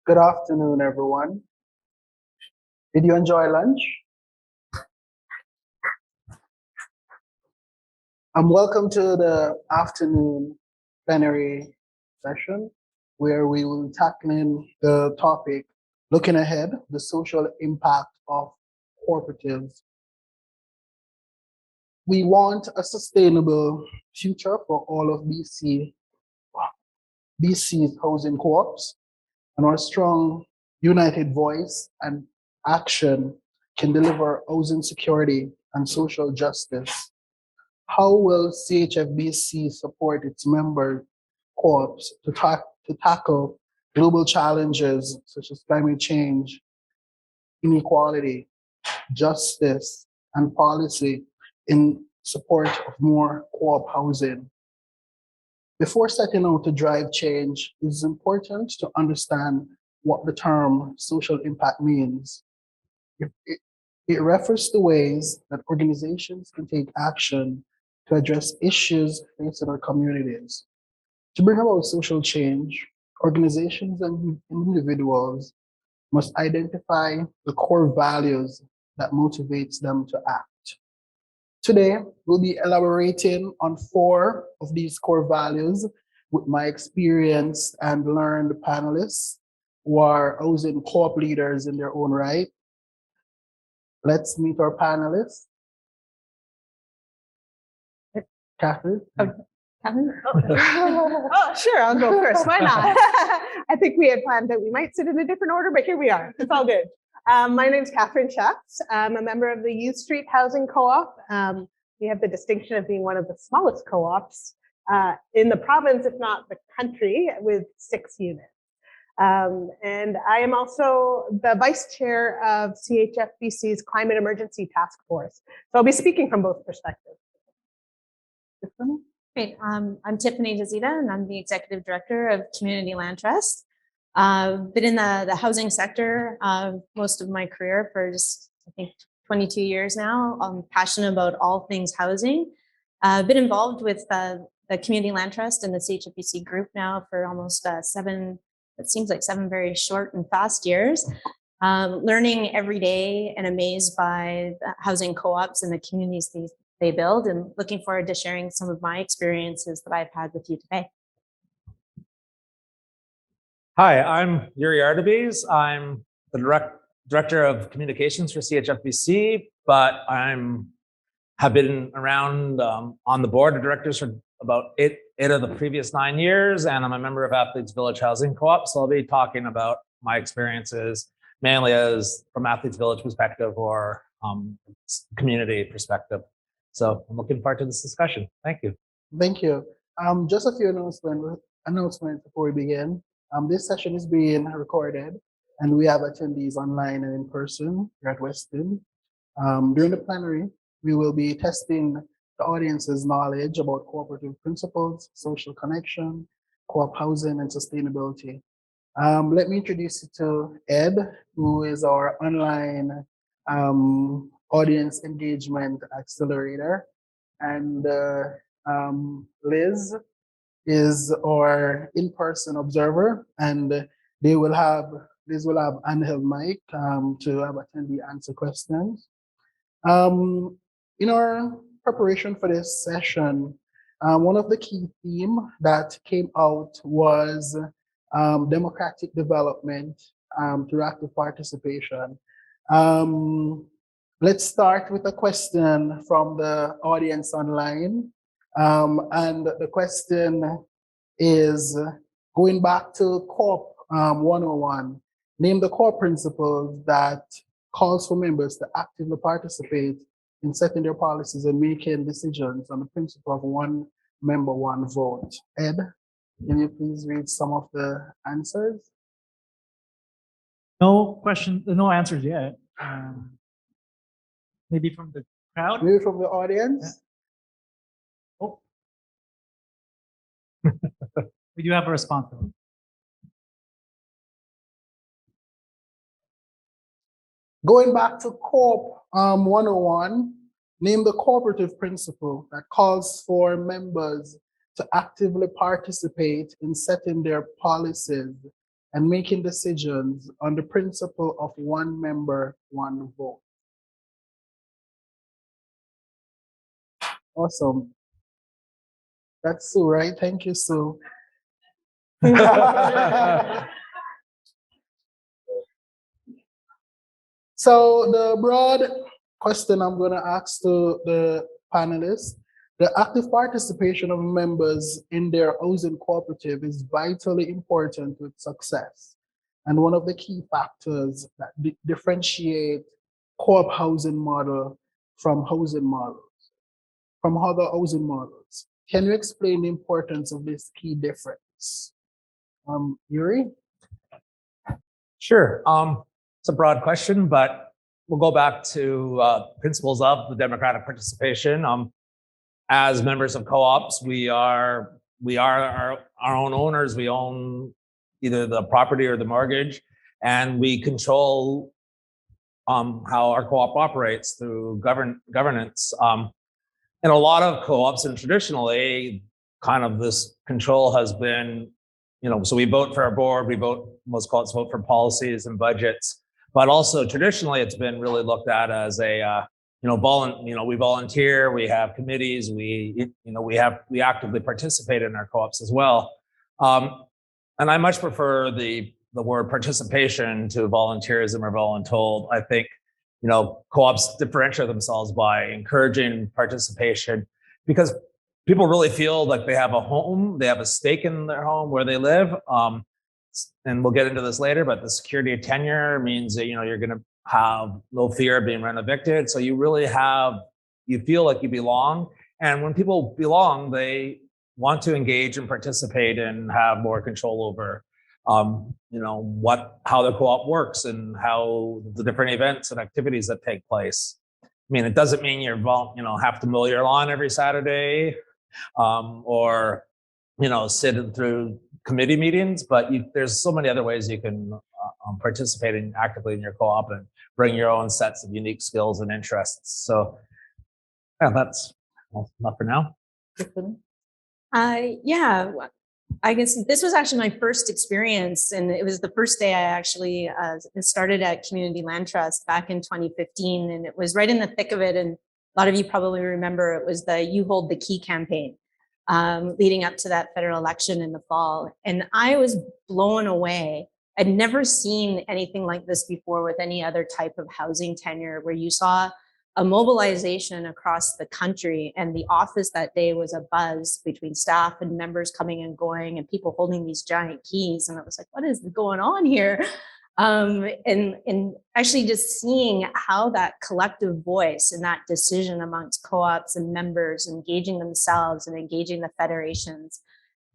Good afternoon, everyone. Did you enjoy lunch? Welcome to the afternoon plenary session where we will be tackling the topic, looking ahead, the social impact of cooperatives. We want a sustainable future for all of BC's housing co-ops, and our strong united voice and action can deliver housing security and social justice. How will CHF BC support its member co-ops to tackle global challenges such as climate change, inequality, justice, and policy in support of more co-op housing? Before setting out to drive change, it is important to understand what the term social impact means. It refers to ways that organizations can take action to address issues facing our communities. To bring about social change, organizations and individuals must identify the core values that motivates them to act. Today, we'll be elaborating on 4 of these core values with my experienced and learned panelists who are housing co-op leaders in their own right. Let's meet our panelists. Kathryn? Kathryn? Oh, sure, I'll go first. Why not? I think we had planned that we might sit in a different order, but here we are. It's all good. My name's Kathryn Sheps. I'm a member of the U Street Housing Co-op. We have the distinction of being one of the smallest co-ops in the province, if not the country, with 6 units. And I am also the vice chair of CHF BC's Climate Emergency Task Force. So I'll be speaking from both perspectives. Great. I'm Tiffany Duzita, and I'm the executive director of Community Land Trust. I've been in the housing sector most of my career for just, I think, 22 years now. I'm passionate about all things housing. I've been involved with the Community Land Trust and the CHBC group now for almost 7, it seems like 7 very short and fast years. Learning every day and amazed by the housing co-ops and the communities they build, and looking forward to sharing some of my experiences that I've had with you today. Hi, I'm Yuri Artibise. I'm the director of communications for CHF BC, but have been around on the board of directors for about 8 of the previous 9 years, and I'm a member of Athletes Village Housing Co-op. So I'll be talking about my experiences mainly as from Athletes Village perspective or community perspective. So I'm looking forward to this discussion. Thank you. Thank you. Just a few announcements before we begin. This session is being recorded, and we have attendees online and in person here at Weston. During the plenary, we will be testing the audience's knowledge about cooperative principles, social connection, co-op housing, and sustainability. Let me introduce you to Ed, who is our online audience engagement accelerator, and Liz is our in-person observer, and Liz will have handheld mic to have attendee answer questions. In our preparation for this session, one of the key themes that came out was democratic development through active participation. Let's start with a question from the audience online. And the question is, going back to COP 101, name the core principles that calls for members to actively participate in setting their policies and making decisions on the principle of one member, one vote. Ed, can you please read some of the answers? No answers yet. Maybe from the crowd? Maybe from the audience? Yeah. Oh. We do have a response. Going back to COP 101, name the cooperative principle that calls for members to actively participate in setting their policies and making decisions on the principle of one member, one vote. Awesome. That's Sue, right? Thank you, Sue. So the broad question I'm going to ask to the panelists, the active participation of members in their housing cooperative is vitally important with success, and one of the key factors that differentiate co-op housing model from other housing models. Can you explain the importance of this key difference? Yuri? Sure. It's a broad question, but we'll go back to principles of the democratic participation. As members of co-ops, we are our own owners. We own either the property or the mortgage, and we control how our co-op operates through governance. In a lot of co-ops, and traditionally, kind of this control has been, so we vote for our board, most co-ops vote for policies and budgets, but also traditionally it's been really looked at as a, we volunteer, we have committees, we actively participate in our co-ops as well. And I much prefer the word participation to volunteerism or voluntold. I think, co-ops differentiate themselves by encouraging participation because people really feel like they have a home, they have a stake in their home where they live. And we'll get into this later, but the security of tenure means that, you're going to have no fear of being rent evicted. So you really you feel like you belong. And when people belong, they want to engage and participate and have more control over how the co-op works and how the different events and activities that take place. I mean, it doesn't mean have to mow your lawn every Saturday, or sit through committee meetings, but there's so many other ways you can participate actively in your co-op and bring your own sets of unique skills and interests. So yeah, that's enough for now. Yeah, I guess this was actually my first experience, and it was the first day I actually started at Community Land Trust back in 2015, and it was right in the thick of it. And a lot of you probably remember it was the You Hold the Key campaign leading up to that federal election in the fall. And I was blown away. I'd never seen anything like this before with any other type of housing tenure, where you saw a mobilization across the country, and the office that day was a buzz between staff and members coming and going and people holding these giant keys. And I was like, what is going on here? And actually just seeing how that collective voice and that decision amongst co-ops and members engaging themselves and engaging the federations,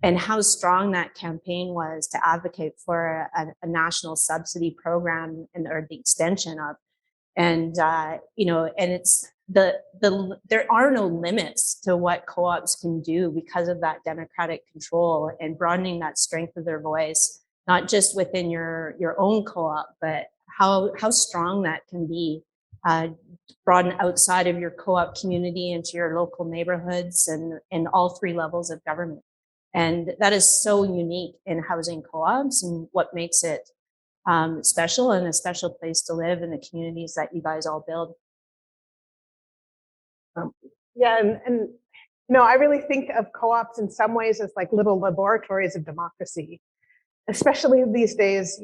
and how strong that campaign was to advocate for a national subsidy program or the extension of. And and it's there are no limits to what co-ops can do because of that democratic control and broadening that strength of their voice, not just within your own co-op, but how strong that can be broaden outside of your co-op community into your local neighborhoods and in all three levels of government. And that is so unique in housing co-ops, and what makes it special and a special place to live in the communities that you guys all build. Yeah, and I really think of co-ops in some ways as like little laboratories of democracy, especially these days.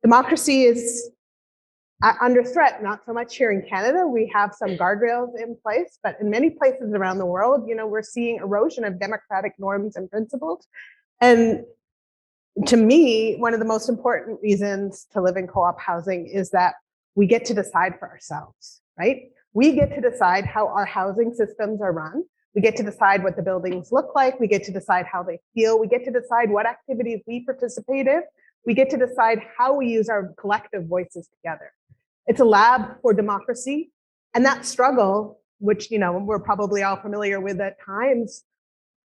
Democracy is under threat, not so much here in Canada. We have some guardrails in place, but in many places around the world, we're seeing erosion of democratic norms and principles. And to me, one of the most important reasons to live in co-op housing is that we get to decide for ourselves, right? We get to decide how our housing systems are run. We get to decide what the buildings look like. We get to decide how they feel. We get to decide what activities we participate in. We get to decide how we use our collective voices together. It's a lab for democracy. And that struggle, which we're probably all familiar with at times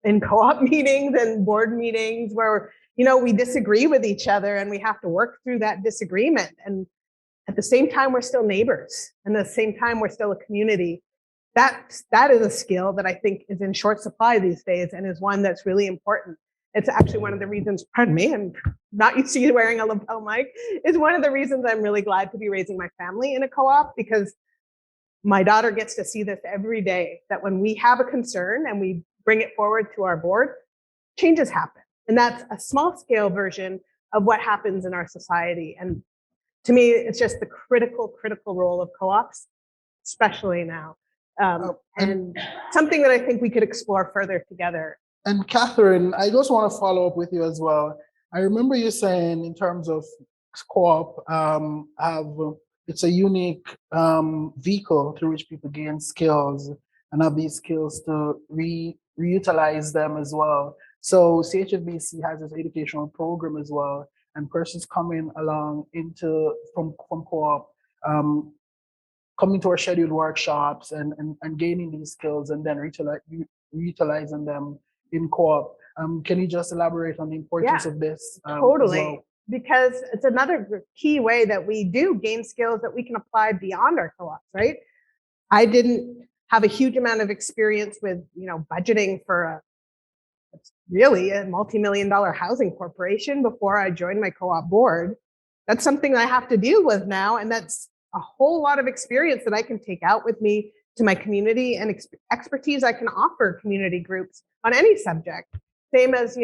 in co-op meetings and board meetings, where we disagree with each other and we have to work through that disagreement. And at the same time, we're still neighbors. And at the same time, we're still a community. That is a skill that I think is in short supply these days, and is one that's really important. It's actually one of the reasons, pardon me, I'm not used to you wearing a lapel mic, is one of the reasons I'm really glad to be raising my family in a co-op, because my daughter gets to see this every day, that when we have a concern and we bring it forward to our board, changes happen. And that's a small scale version of what happens in our society. And to me, it's just the critical role of co-ops, especially now. And something that I think we could explore further together. And Kathryn, I just want to follow up with you as well. I remember you saying in terms of co-op, it's a unique vehicle through which people gain skills and have these skills to reutilize them as well. So CHF BC has this educational program as well, and persons coming along from co-op, coming to our scheduled workshops and gaining these skills and then reutilizing them in co-op. Can you just elaborate on the importance of this? Totally. As well? Because it's another key way that we do gain skills that we can apply beyond our co-ops, right? I didn't have a huge amount of experience with, budgeting for really a multi-million-dollar housing corporation before I joined my co-op board. That's something I have to deal with now, and that's a whole lot of experience that I can take out with me to my community and expertise I can offer community groups on any subject. Same as,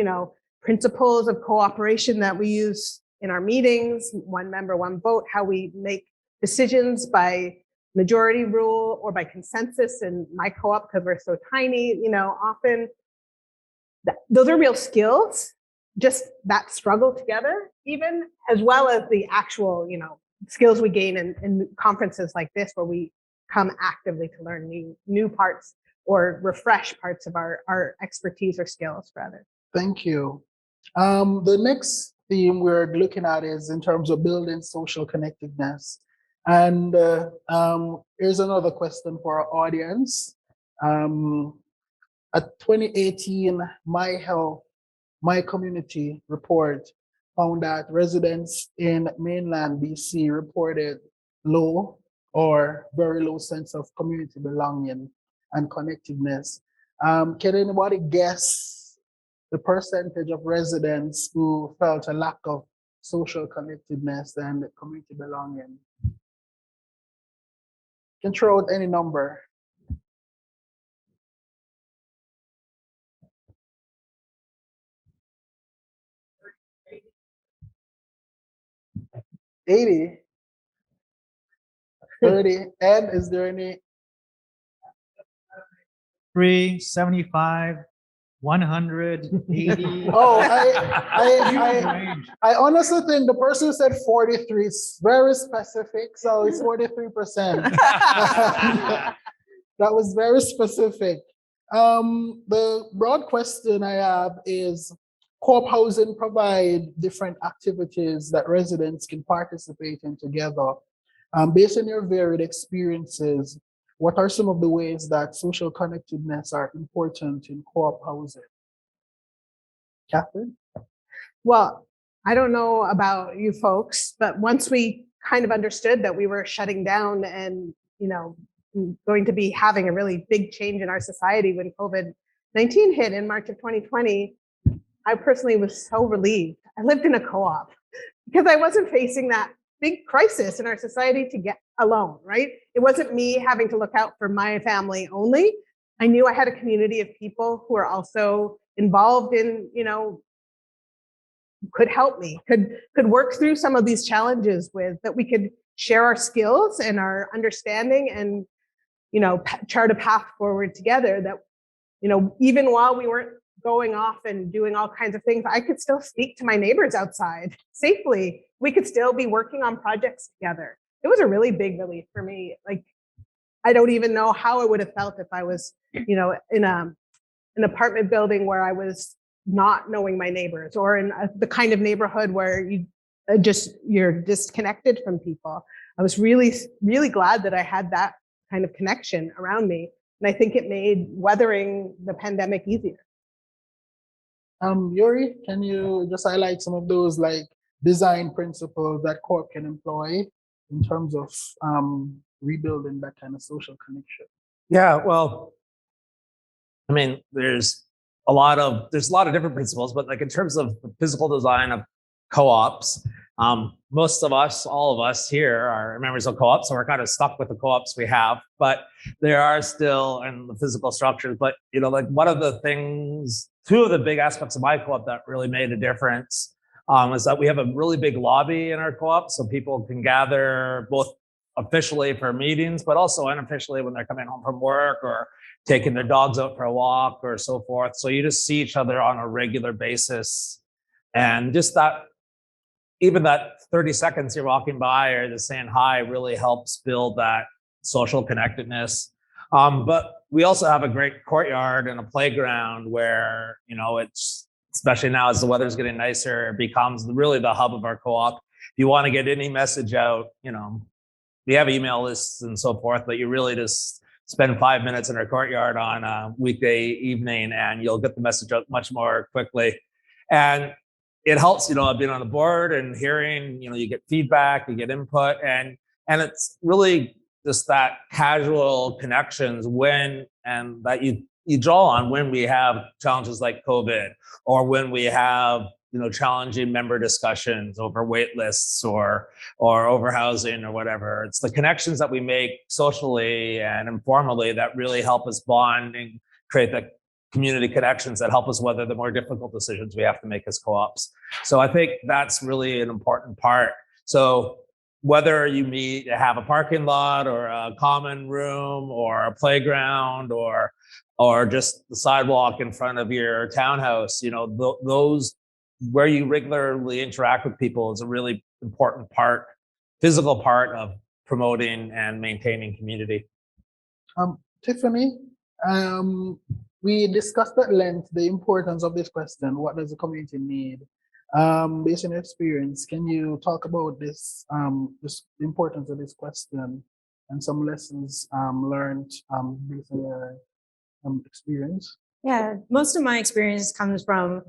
principles of cooperation that we use in our meetings, one member, one vote, how we make decisions by majority rule or by consensus in my co-op because we're so tiny, often those are real skills, just that struggle together even, as well as the actual, skills we gain in conferences like this where we come actively to learn new parts or refresh parts of our expertise or skills rather. Thank you. The next theme we're looking at is in terms of building social connectedness. And here's another question for our audience. A 2018 My Health, My Community report found that residents in mainland BC reported low or very low sense of community belonging and connectedness. Can anybody guess the percentage of residents who felt a lack of social connectedness and community belonging? You can throw out any number. $80, $30, and is there any? 3, 75, 100, 80. Oh, I honestly think the person who said 43 is very specific, so it's 43%. That was very specific. The broad question I have is, co-op housing provide different activities that residents can participate in together. Based on your varied experiences, what are some of the ways that social connectedness are important in co-op housing? Kathryn? Well, I don't know about you folks, but once we kind of understood that we were shutting down and, going to be having a really big change in our society when COVID-19 hit in March of 2020, I personally was so relieved. I lived in a co-op because I wasn't facing that big crisis in our society to get alone, right? It wasn't me having to look out for my family only. I knew I had a community of people who are also involved in, could help me, could work through some of these challenges with, that we could share our skills and our understanding and, chart a path forward together that, even while we weren't going off and doing all kinds of things, I could still speak to my neighbors outside safely. We could still be working on projects together. It was a really big relief for me. Like, I don't even know how I would have felt if I was, in an apartment building where I was not knowing my neighbors, or in the kind of neighborhood where you're disconnected from people. I was really, really glad that I had that kind of connection around me. And I think it made weathering the pandemic easier. Yuri, can you just highlight some of those design principles that co-op can employ in terms of rebuilding that kind of social connection? Yeah, well, I mean, there's there's a lot of different principles, but like in terms of the physical design of co-ops, most of us, all of us here are members of co-ops, so we're kind of stuck with the co-ops we have, but there are still in the physical structures. But like one of the things, two of the big aspects of my co-op that really made a difference is that we have a really big lobby in our co-op, so people can gather both officially for meetings, but also unofficially when they're coming home from work or taking their dogs out for a walk or so forth. So you just see each other on a regular basis. And just that, even that 30 seconds you're walking by or just saying hi really helps build that social connectedness. But we also have a great courtyard and a playground where, it's, especially now as the weather's getting nicer, it becomes really the hub of our co-op. If you want to get any message out, we have email lists and so forth, but you really just spend 5 minutes in our courtyard on a weekday evening and you'll get the message out much more quickly. And it helps, being on the board and hearing, you get feedback, you get input, and it's really just that casual connections and that you draw on when we have challenges like COVID, or when we have challenging member discussions over wait lists or over housing or whatever. It's the connections that we make socially and informally that really help us bond and create the community connections that help us weather the more difficult decisions we have to make as co-ops. So I think that's really an important part. So whether you have a parking lot or a common room or a playground or just the sidewalk in front of your townhouse, those where you regularly interact with people is a really important physical part of promoting and maintaining community. Tiffany, we discussed at length the importance of this question. What does the community need? Based on your experience, can you talk about this, the importance of this question and some lessons learned based on your experience? Yeah, most of my experience comes from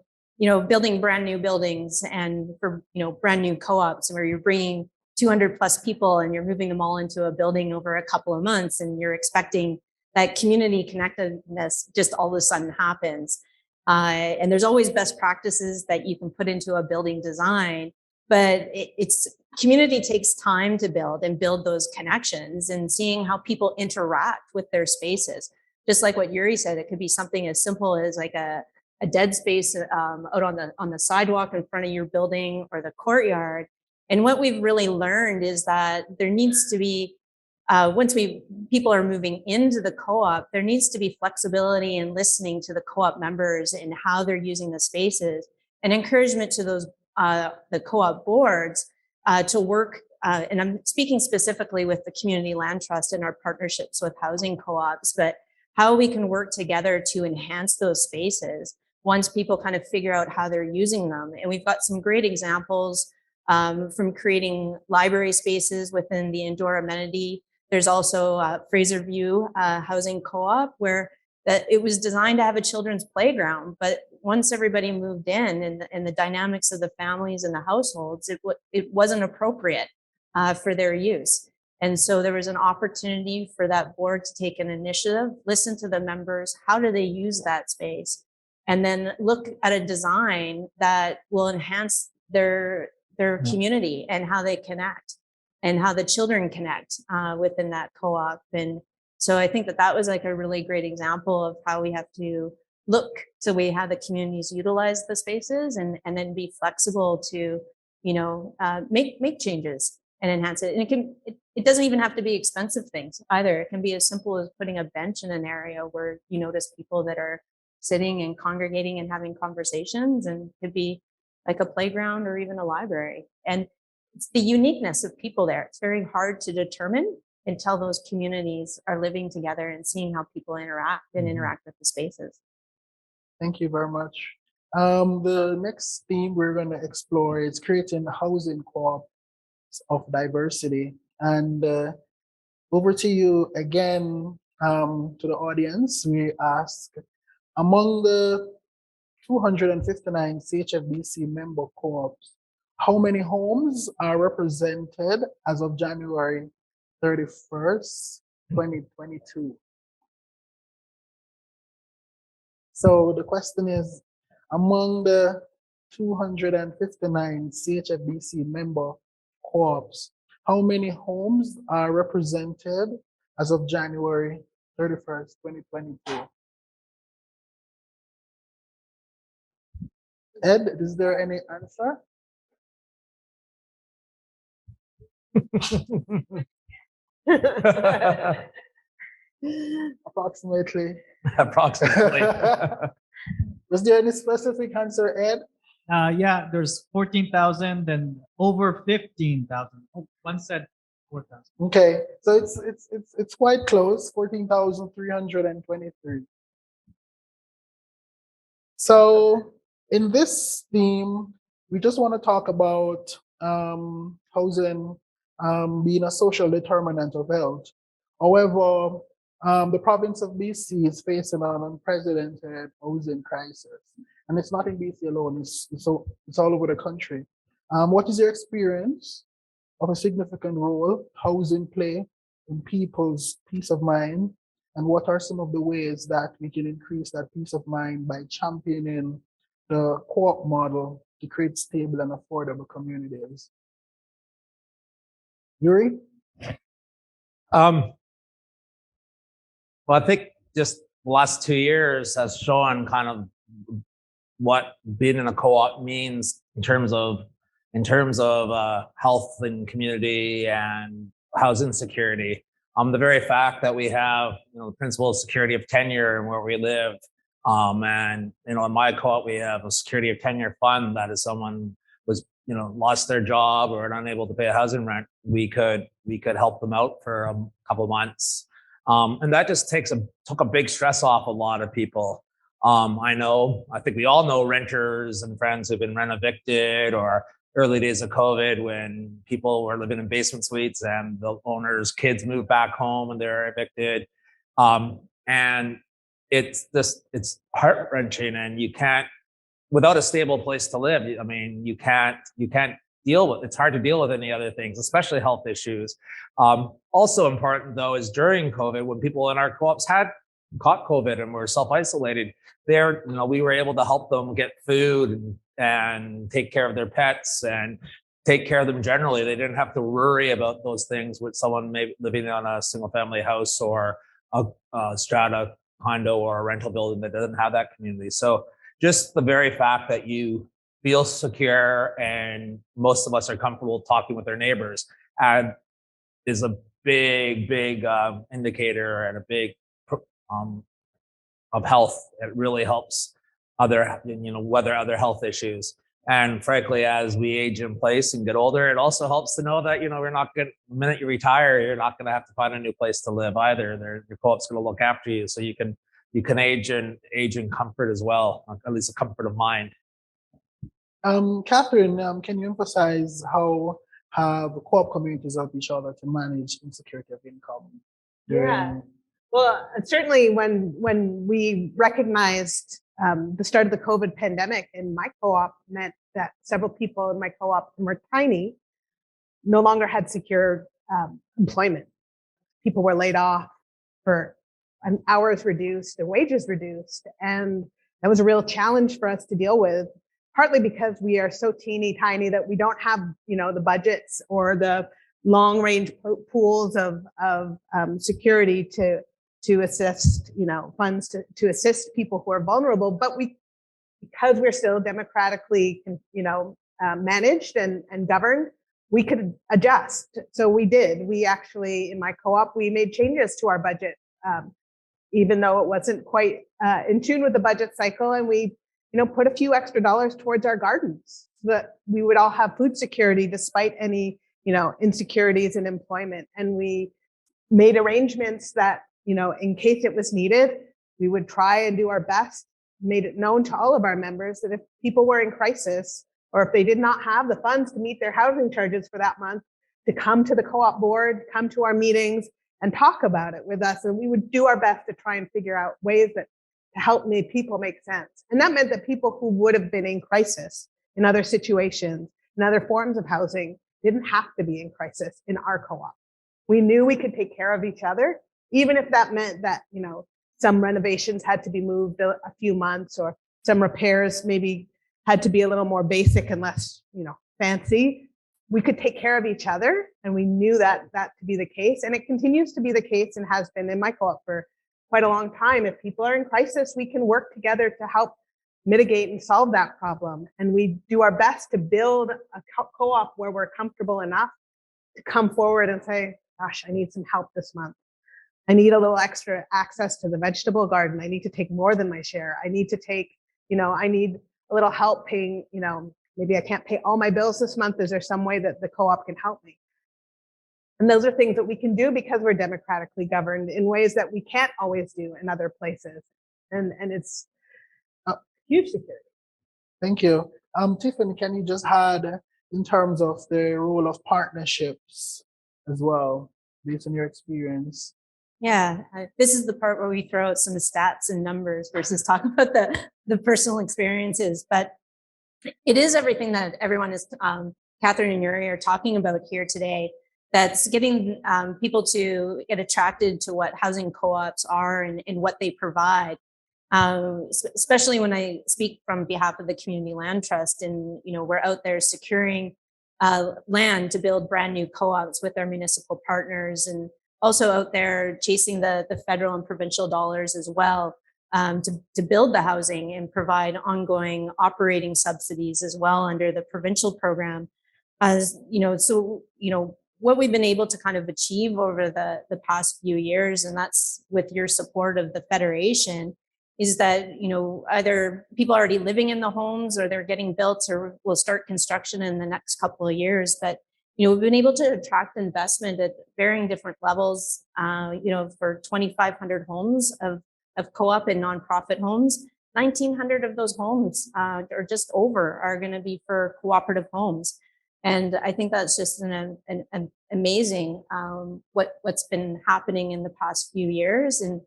building brand new buildings and for brand new co-ops where you're bringing 200 plus people and you're moving them all into a building over a couple of months, and you're expecting that community connectedness just all of a sudden happens. And there's always best practices that you can put into a building design, but community takes time to build those connections, and seeing how people interact with their spaces. Just like what Yuri said, it could be something as simple as like a dead space out on the sidewalk in front of your building or the courtyard. And what we've really learned is that there needs to be, once people are moving into the co-op, there needs to be flexibility in listening to the co-op members and how they're using the spaces, and encouragement to those the co-op boards to work. And I'm speaking specifically with the Community Land Trust and our partnerships with housing co-ops, but how we can work together to enhance those spaces once people kind of figure out how they're using them. And we've got some great examples from creating library spaces within the indoor amenity. There's also Fraser View Housing Co-op, where it was designed to have a children's playground, but once everybody moved in and the dynamics of the families and the households, it wasn't appropriate for their use. And so there was an opportunity for that board to take an initiative, listen to the members, how do they use that space, and then look at a design that will enhance their community and how they connect and how the children connect within that co-op. And so I think that was like a really great example of how we have to look to how the communities utilize the spaces and then be flexible to, make changes and enhance it. And it doesn't even have to be expensive things either. It can be as simple as putting a bench in an area where you notice people that are sitting and congregating and having conversations, and it could be like a playground or even a library. And it's the uniqueness of people there. It's very hard to determine until those communities are living together and seeing how people interact with the spaces. Thank you very much. The next theme we're going to explore is creating housing co-ops of diversity. And over to you again, to the audience. We ask, among the 259 CHF BC member co-ops, how many homes are represented as of January 31st, 2022? So the question is, among the 259 CHF BC member co-ops, how many homes are represented as of January 31st, 2022? Ed, is there any answer? Approximately. Approximately. Was there any specific answer, Ed? Yeah, there's 14,000 and over 15,000. Oh, one said 4,000. Okay, so it's quite close, 14,323. So in this theme, we just want to talk about housing being a social determinant of health. However, the province of BC is facing an unprecedented housing crisis, and it's not in BC alone. It's all over the country. What is your experience of a significant role housing play in people's peace of mind? And what are some of the ways that we can increase that peace of mind by championing the co-op model to create stable and affordable communities? Yuri? Well, I think just the last 2 years has shown kind of what being in a co-op means in terms of health and community and housing security. The very fact that we have, the principle of security of tenure and where we live, and in my co-op we have a security of tenure fund that if someone was lost their job or unable to pay a housing rent, we could help them out for a couple of months, and that just took a big stress off a lot of people. I think we all know renters and friends who've been rent evicted, or early days of COVID when people were living in basement suites and the owner's kids moved back home and they're evicted. And it's heart-wrenching, and you can't, without a stable place to live, I mean, you can't it's hard to deal with any other things, especially health issues. Also important though is during COVID, when people in our co-ops had caught COVID and were self-isolated, we were able to help them get food and take care of their pets and take care of them generally. They didn't have to worry about those things with someone maybe living on a single family house or a strata condo or a rental building that doesn't have that community. So just the very fact that you feel secure and most of us are comfortable talking with their neighbors is a big indicator and a big of health. It really helps weather other health issues. And frankly, as we age in place and get older, it also helps to know that we're not going. The minute you retire, you're not going to have to find a new place to live either. Your co-op's going to look after you, so you can age in comfort as well, at least a comfort of mind. Kathryn, can you emphasize how have co-op communities help each other to manage insecurity of income? Yeah. Well, certainly when we recognized the start of the COVID pandemic in my co-op meant that several people in my co-op who were tiny no longer had secure employment. People were laid off, for hours reduced, their wages reduced, and that was a real challenge for us to deal with. Partly because we are so teeny tiny that we don't have, the budgets or the long range pools of security to assist, funds to assist people who are vulnerable. But because we're still democratically, managed and governed, we could adjust. So we did. We actually, in my co-op, we made changes to our budget, even though it wasn't quite in tune with the budget cycle, and we put a few extra dollars towards our gardens so that we would all have food security despite any, insecurities in employment. And we made arrangements that, in case it was needed, we would try and do our best, made it known to all of our members that if people were in crisis or if they did not have the funds to meet their housing charges for that month, to come to the co-op board, come to our meetings and talk about it with us. And we would do our best to try and figure out ways to help people make sense. And that meant that people who would have been in crisis in other situations, in other forms of housing, didn't have to be in crisis in our co-op. We knew we could take care of each other, even if that meant that, some renovations had to be moved a few months, or some repairs maybe had to be a little more basic and less, fancy. We could take care of each other, and we knew that to be the case, and it continues to be the case and has been in my co-op for quite a long time. If people are in crisis, we can work together to help mitigate and solve that problem. And we do our best to build a co-op where we're comfortable enough to come forward and say, gosh, I need some help this month. I need a little extra access to the vegetable garden. I need to take more than my share. I need to take, I need a little help paying, maybe I can't pay all my bills this month. Is there some way that the co-op can help me? And those are things that we can do because we're democratically governed in ways that we can't always do in other places. And it's a huge security. Thank you. Tiffany, can you just add in terms of the role of partnerships as well, based on your experience? Yeah, this is the part where we throw out some stats and numbers versus talk about the personal experiences. But it is everything that everyone is, Kathryn and Yuri are talking about here today, that's getting people to get attracted to what housing co-ops are and what they provide. Especially when I speak from behalf of the Community Land Trust, and we're out there securing land to build brand new co-ops with our municipal partners, and also out there chasing the federal and provincial dollars as well, to build the housing and provide ongoing operating subsidies as well under the provincial program. What we've been able to kind of achieve over the past few years, and that's with your support of the Federation, is that, either people are already living in the homes or they're getting built or will start construction in the next couple of years. But, we've been able to attract investment at varying different levels, for 2,500 homes of co-op and nonprofit homes. 1,900 of those homes, or just over, are going to be for cooperative homes. And I think that's just an amazing what's been happening in the past few years, and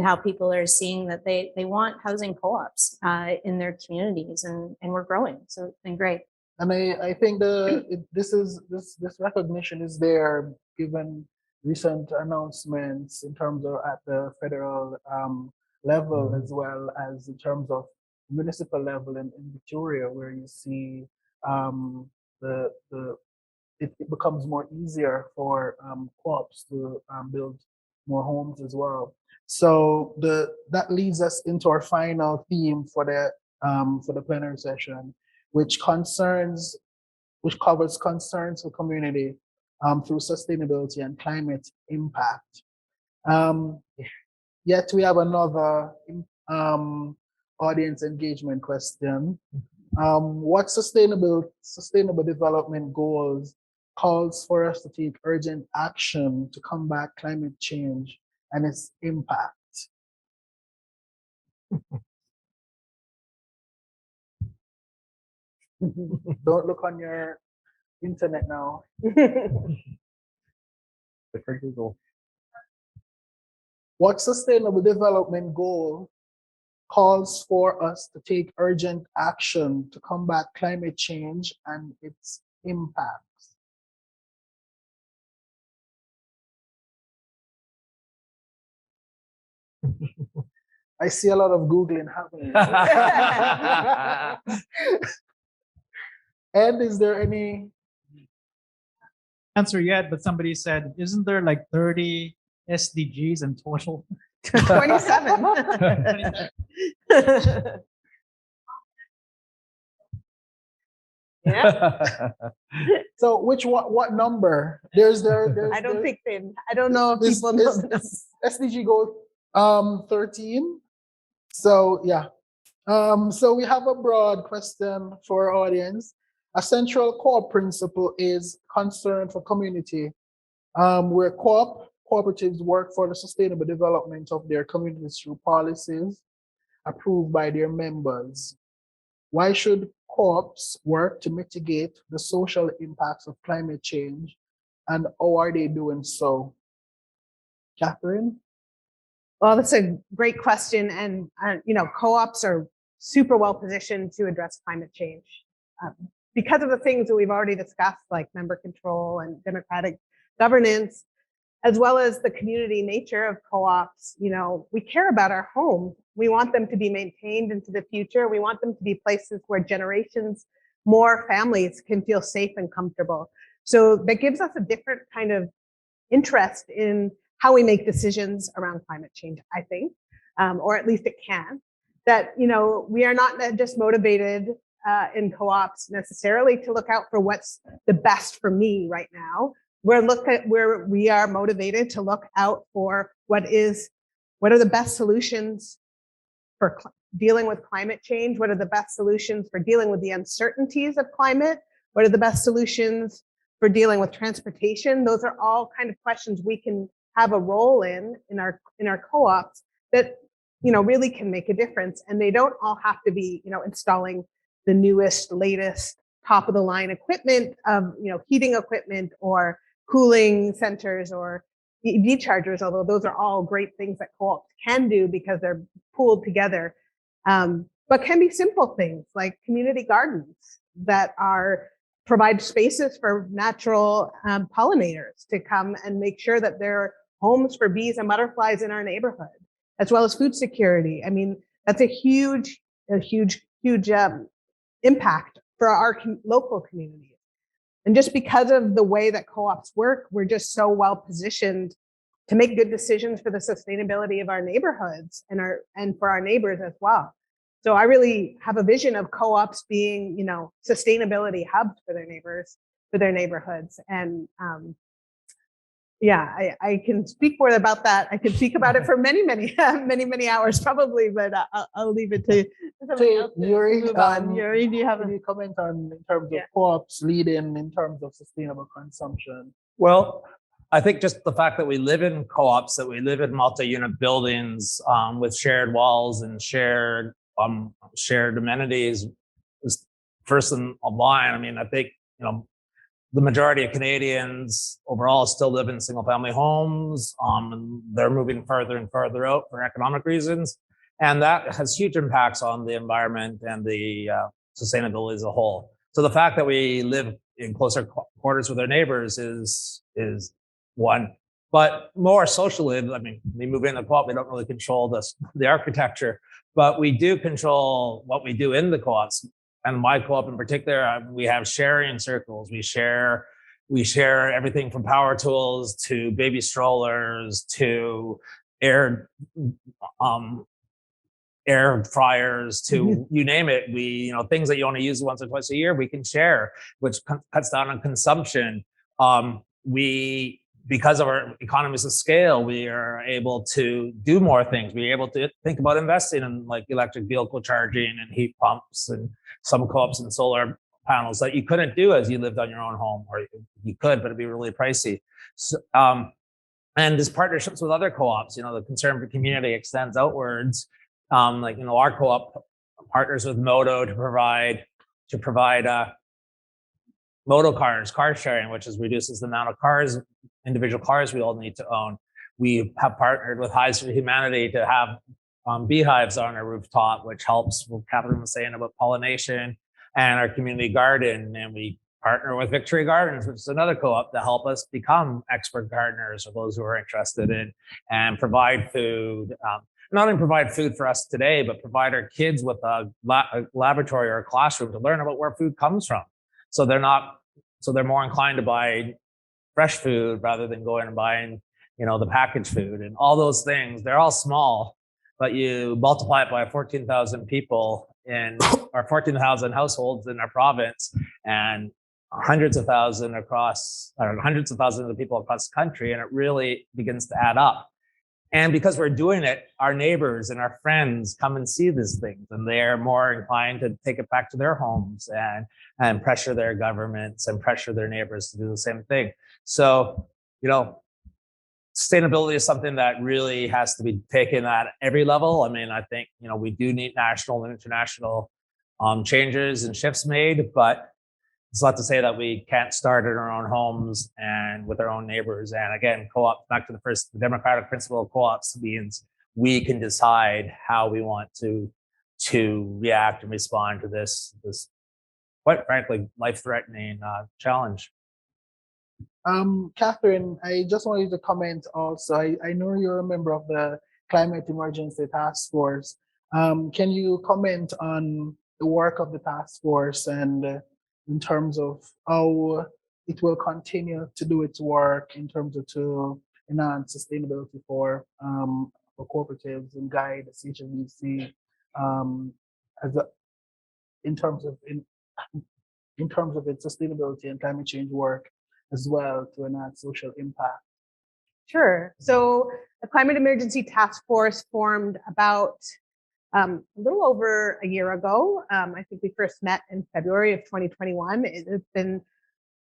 how people are seeing that they want housing co-ops in their communities, and we're growing. So it's been great. And I think this recognition is there given recent announcements in terms of at the federal level, as well as in terms of municipal level in Victoria, where you see it becomes more easier for co-ops to build more homes as well. So that leads us into our final theme for the plenary session, which covers concerns for community through sustainability and climate impact. Yet we have another audience engagement question. What sustainable development goals calls for us to take urgent action to combat climate change and its impact? Don't look on your internet now. What sustainable development goal calls for us to take urgent action to combat climate change and its impacts? I see a lot of Googling happening. Ed, is there any answer yet? But somebody said, isn't there like 30 SDGs in total? 27. Yeah. So what number? There's I don't know if people know this. SDG goal 13. So yeah. So we have a broad question for our audience. A central core principle is concern for community, where cooperatives work for the sustainable development of their communities through policies approved by their members. Why should co-ops work to mitigate the social impacts of climate change, and how are they doing so? Kathryn? Well, that's a great question. And, co-ops are super well positioned to address climate change because of the things that we've already discussed, like member control and democratic governance. as well as the community nature of co-ops. We care about our home. We want them to be maintained into the future. We want them to be places where generations, more families can feel safe and comfortable. So that gives us a different kind of interest in how we make decisions around climate change, I think, or at least it can. That, we are not just motivated in co-ops necessarily to look out for what's the best for me right now. We are motivated to look out for what are the best solutions for dealing with climate change? What are the best solutions for dealing with the uncertainties of climate? What are the best solutions for dealing with transportation? Those are all kind of questions we can have a role in our co-ops that, really can make a difference. And they don't all have to be, installing the newest, latest, top of the line equipment of, heating equipment or cooling centers or EV chargers, although those are all great things that co-ops can do because they're pooled together. But can be simple things like community gardens that provide spaces for natural pollinators to come and make sure that there are homes for bees and butterflies in our neighborhood, as well as food security. I mean, that's a huge impact for our local communities. And just because of the way that co-ops work, we're just so well positioned to make good decisions for the sustainability of our neighborhoods and for our neighbors as well. So I really have a vision of co-ops being, sustainability hubs for their neighborhoods. And I can speak more about that. I can speak about it for many, many hours probably, but I'll leave it to somebody else. Yuri, Yuri, do you have can you comment on in terms of co-ops leading in terms of sustainable consumption? Well, I think just the fact that we live in co-ops, that we live in multi-unit buildings with shared walls and shared amenities is first in line. I mean, I think, the majority of Canadians overall still live in single-family homes. And they're moving further and further out for economic reasons. And that has huge impacts on the environment and the sustainability as a whole. So the fact that we live in closer quarters with our neighbors is one. But more socially, I mean, we move in the co-op, we don't really control the architecture, but we do control what we do in the co-ops. And my co-op in particular, we have sharing circles. We share everything from power tools to baby strollers to air fryers to you name it. Things that you only use once or twice a year, we can share, which cuts down on consumption. Because of our economies of scale, we are able to do more things. We're able to think about investing in like electric vehicle charging and heat pumps and some co-ops and solar panels that you couldn't do as you lived on your own home, or you could, but it'd be really pricey. So, and there's partnerships with other co-ops. The concern for community extends outwards. Our co-op partners with Moto to provide Moto cars, car sharing, which reduces the amount of individual cars we all need to own. We have partnered with Hives for Humanity to have beehives on our rooftop, which helps what Kathryn was saying about pollination, and our community garden. And we partner with Victory Gardens, which is another co-op, to help us become expert gardeners or those who are interested in, and provide food. Not only provide food for us today, but provide our kids with a laboratory or a classroom to learn about where food comes from. So they're more inclined to buy fresh food rather than going and buying, the packaged food and all those things. They're all small, but you multiply it by 14,000 people or 14,000 households in our province, and hundreds of thousands of the people across the country, and it really begins to add up. And because we're doing it, our neighbors and our friends come and see these things, and they're more inclined to take it back to their homes and pressure their governments and pressure their neighbors to do the same thing. So, sustainability is something that really has to be taken at every level. I mean, I think, we do need national and international changes and shifts made, but it's not to say that we can't start in our own homes and with our own neighbors. And again, co-op, back to the democratic principle of co-ops means we can decide how we want to react and respond to this quite frankly, life-threatening challenge. Kathryn, I just wanted to comment also. I know you're a member of the Climate Emergency Task Force. Can you comment on the work of the task force and in terms of how it will continue to do its work in terms of to enhance sustainability for cooperatives and guide the CHF BC as a, in terms of in terms of its sustainability and climate change work as well to enhance social impact? Sure. So the Climate Emergency Task Force formed about a little over a year ago. I think we first met in February of 2021. It has been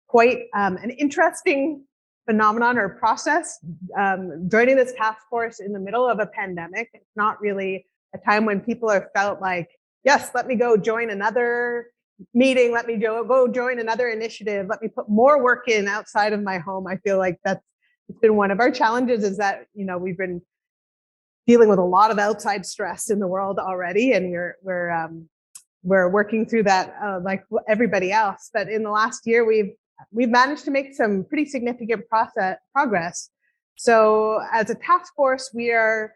quite an interesting phenomenon or process. Joining this task force in the middle of a pandemic, it's not really a time when people have felt like, yes, let me go join another meeting, let me go join another initiative, let me put more work in outside of my home. I feel like it's been one of our challenges is that, we've been dealing with a lot of outside stress in the world already, and we're working through that like everybody else. But in the last year, we've managed to make some pretty significant progress. So as a task force, we are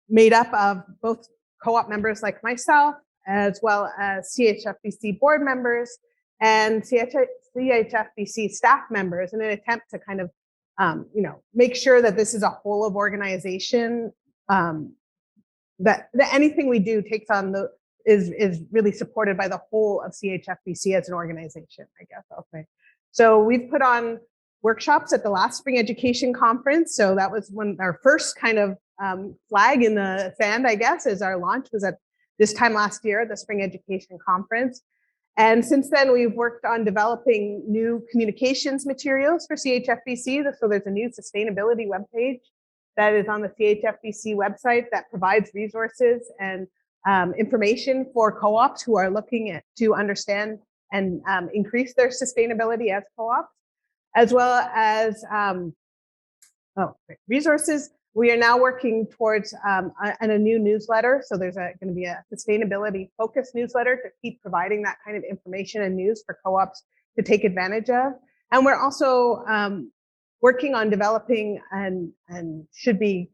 made up of both co-op members like myself, as well as CHF BC board members and CHF BC staff members in an attempt to kind of, make sure that this is a whole of organization, that anything we do takes on is really supported by the whole of CHF BC as an organization, I guess I'll say. So we've put on workshops at the last Spring Education Conference. So that was when our first kind of flag in the sand, I guess, as our launch was at this time last year at the Spring Education Conference. And since then, we've worked on developing new communications materials for CHF BC. So there's a new sustainability webpage that is on the CHF BC website that provides resources and information for co-ops who are looking to understand and increase their sustainability as co-ops, as well as resources. We are now working towards a new newsletter. So there's going to be a sustainability focused newsletter to keep providing that kind of information and news for co-ops to take advantage of. And we're also working on developing and should be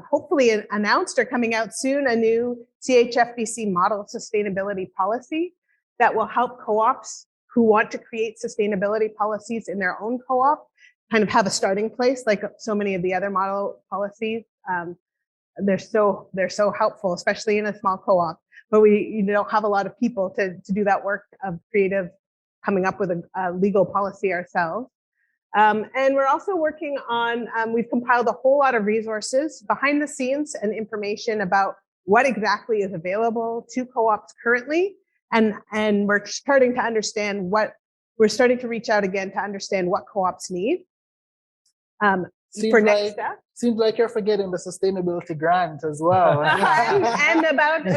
hopefully announced or coming out soon, a new CHF BC model sustainability policy that will help co-ops who want to create sustainability policies in their own co-op kind of have a starting place, like so many of the other model policies. They're so helpful, especially in a small co-op, but we don't have a lot of people to do that work of creative coming up with a legal policy ourselves. And we're also working on, we've compiled a whole lot of resources behind the scenes and information about what exactly is available to co-ops currently. And we're starting to understand we're starting to reach out again to understand what co-ops need. For next step. Seems like you're forgetting the sustainability grant as well. and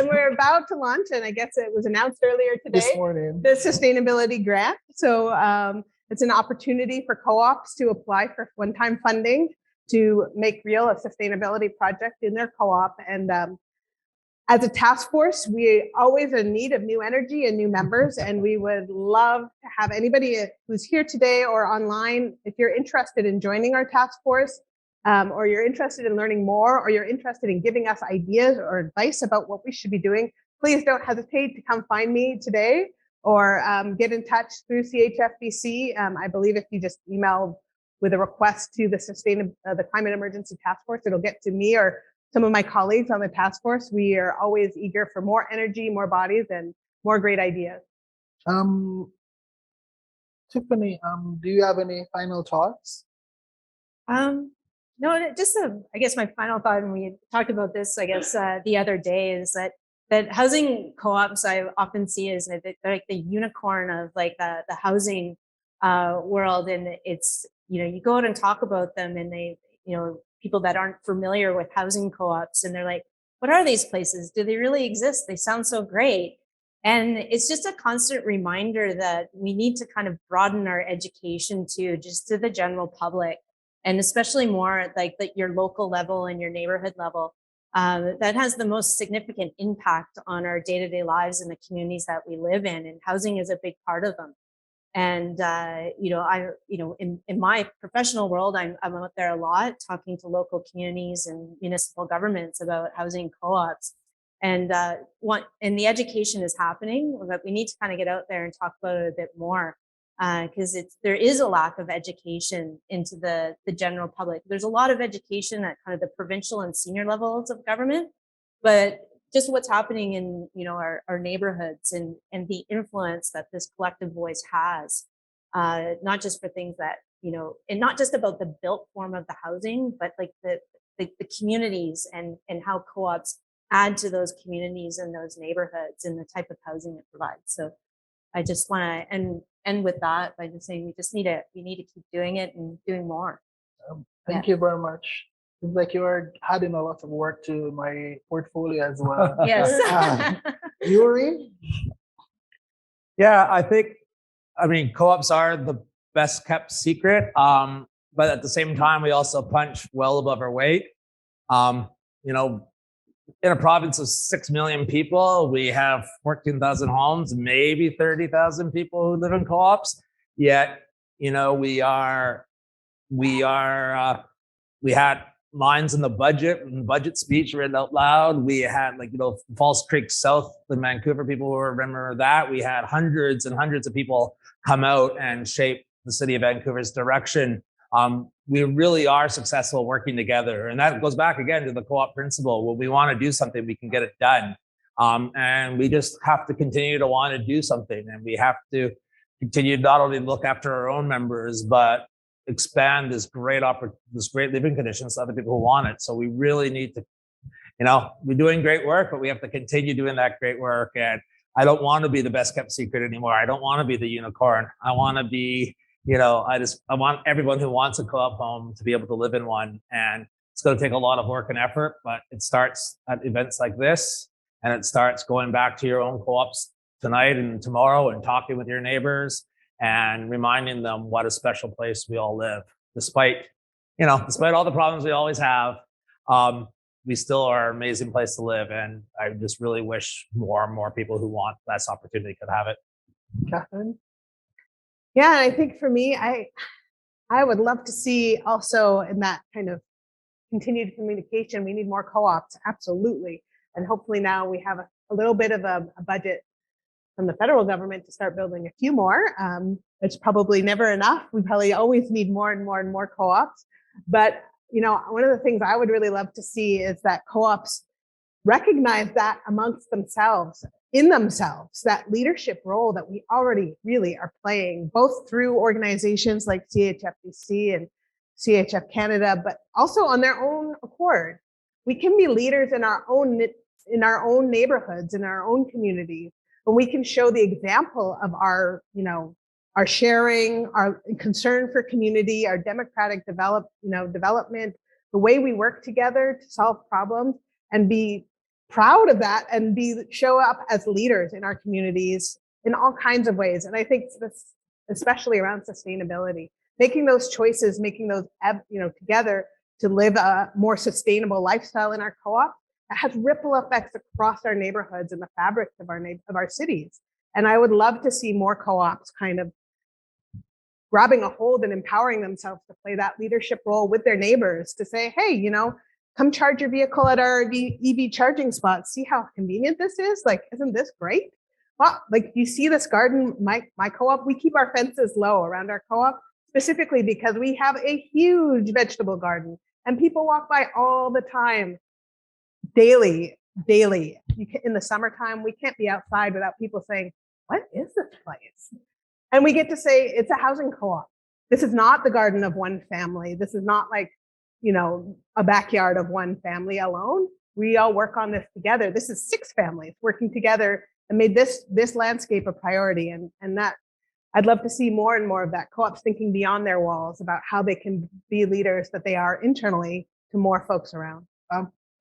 we're about to launch, and I guess it was announced earlier today, this morning, the sustainability grant. So it's an opportunity for co-ops to apply for one-time funding to make real a sustainability project in their co-op. And as a task force, we always in need of new energy and new members, and we would love to have anybody who's here today or online, if you're interested in joining our task force, or you're interested in learning more, or you're interested in giving us ideas or advice about what we should be doing, please don't hesitate to come find me today or get in touch through CHF BC. I believe if you just email with a request to the Climate Emergency Task Force, it'll get to me or some of my colleagues on the task force. We are always eager for more energy, more bodies, and more great ideas. Tiffany, do you have any final thoughts? No, just I guess my final thought, and we talked about this, I guess, the other day, is that housing co-ops I often see as like the unicorn of like the housing world, and it's you go out and talk about them, and they people that aren't familiar with housing co-ops, and they're like, what are these places? Do they really exist? They sound so great. And it's just a constant reminder that we need to kind of broaden our education to the general public, and especially more like your local level and your neighborhood level. That has the most significant impact on our day-to-day lives and the communities that we live in, and housing is a big part of them. And in my professional world, I'm out there a lot talking to local communities and municipal governments about housing co-ops. And the education is happening, but we need to kind of get out there and talk about it a bit more, because there is a lack of education into the general public. There's a lot of education at kind of the provincial and senior levels of government, but just what's happening in our neighborhoods and the influence that this collective voice has, not just for things that and not just about the built form of the housing, but like the communities and how co-ops add to those communities and those neighborhoods and the type of housing it provides. So I just want to end with that by just saying we need to keep doing it and doing more. Thank you very much. Seems like you are adding a lot of work to my portfolio as well. Yes. Yuri? Yeah, I mean, co-ops are the best kept secret. But at the same time, we also punch well above our weight. In a province of 6 million people, we have 14,000 homes, maybe 30,000 people who live in co-ops. Yet, we had lines in the budget speech read out loud. We had Falls Creek South in Vancouver, people who remember that. We had hundreds and hundreds of people come out and shape the city of Vancouver's direction. We really are successful working together. And that goes back again to the co-op principle. When we want to do something, we can get it done. And we just have to continue to want to do something. And we have to continue not only look after our own members, but expand this great living conditions to other people who want it. So we really need to, we're doing great work, but we have to continue doing that great work. And I don't want to be the best kept secret anymore. I don't want to be the unicorn. I want to be, I want everyone who wants a co-op home to be able to live in one. And it's going to take a lot of work and effort, but it starts at events like this. And it starts going back to your own co-ops tonight and tomorrow and talking with your neighbors and reminding them what a special place we all live. Despite all the problems we always have, we still are an amazing place to live. And I just really wish more and more people who want this opportunity could have it. Kathryn? Yeah, I think for me, I would love to see also in that kind of continued communication, we need more co-ops, absolutely. And hopefully now we have a little bit of a budget from the federal government to start building a few more. It's probably never enough. We probably always need more and more and more co-ops. But one of the things I would really love to see is that co-ops recognize that amongst themselves, that leadership role that we already really are playing, both through organizations like CHF BC and CHF Canada, but also on their own accord. We can be leaders in our own neighborhoods, in our own communities, and we can show the example of our sharing, our concern for community, our democratic development, the way we work together to solve problems, and be proud of that and show up as leaders in our communities in all kinds of ways. And I think this, especially around sustainability, making those choices, making those, together to live a more sustainable lifestyle in our co-op, that has ripple effects across our neighborhoods and the fabric of our cities. And I would love to see more co-ops kind of grabbing a hold and empowering themselves to play that leadership role with their neighbors to say, hey, come charge your vehicle at our EV charging spots. See how convenient this is? Like, isn't this great? Well, like you see this garden, my co-op, we keep our fences low around our co-op specifically because we have a huge vegetable garden and people walk by all the time, daily. In the summertime, we can't be outside without people saying, what is this place? And we get to say, it's a housing co-op. This is not the garden of one family. This is not like, a backyard of one family alone. We all work on this together. This is 6 families working together and made this landscape a priority. And that I'd love to see more and more of that, co-ops thinking beyond their walls about how they can be leaders that they are internally to more folks around.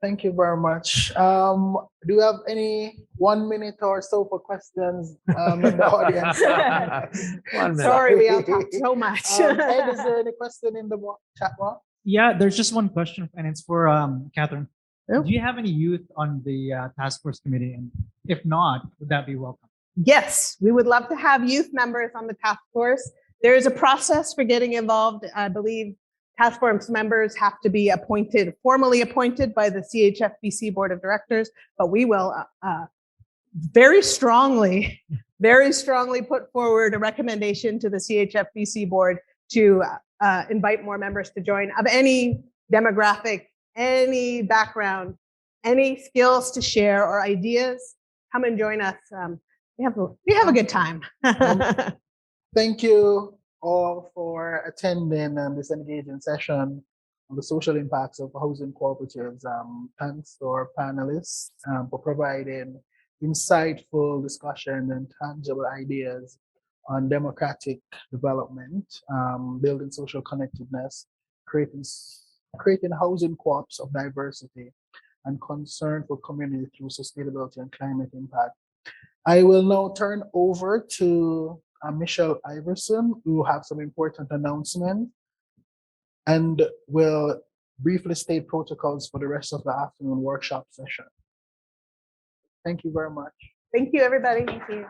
Thank you very much. Do you have any 1 minute or so for questions in the audience? 1 minute. Sorry, we all talked so much. Ed, is there any question in the chat box? Yeah, there's just one question, and it's for Kathryn. Yeah. Do you have any youth on the task force committee? And if not, would that be welcome? Yes, we would love to have youth members on the task force. There is a process for getting involved. I believe task force members have to be formally appointed by the CHF BC Board of Directors, but we will very strongly put forward a recommendation to the CHF BC Board to invite more members to join of any demographic, any background, any skills to share or ideas. Come and join us. We have a good time. Thank you all for attending this engaging session on the social impacts of housing cooperatives. Thanks to our panelists for providing insightful discussion and tangible ideas on democratic development, building social connectedness, creating housing co-ops of diversity, and concern for community through sustainability and climate impact. I will now turn over to Michelle Iverson, who have some important announcements and will briefly state protocols for the rest of the afternoon workshop session. Thank you very much. Thank you, everybody. Thank you.